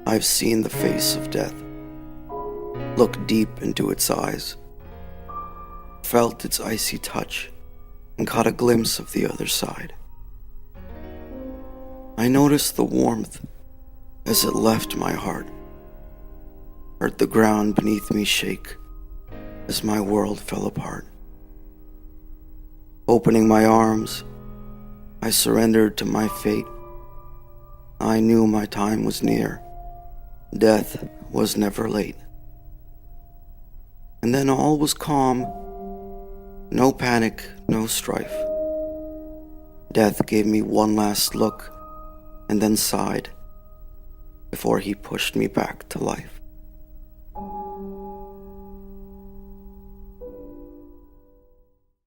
I've seen the face of death, looked deep into its eyes, felt its icy touch, and caught a glimpse of the other side. I noticed the warmth as it left my heart, heard the ground beneath me shake as my world fell apart. Opening my arms, I surrendered to my fate. I knew my time was near. Death was never late. And then all was calm, no panic, no strife. Death gave me one last look and then sighed before he pushed me back to life.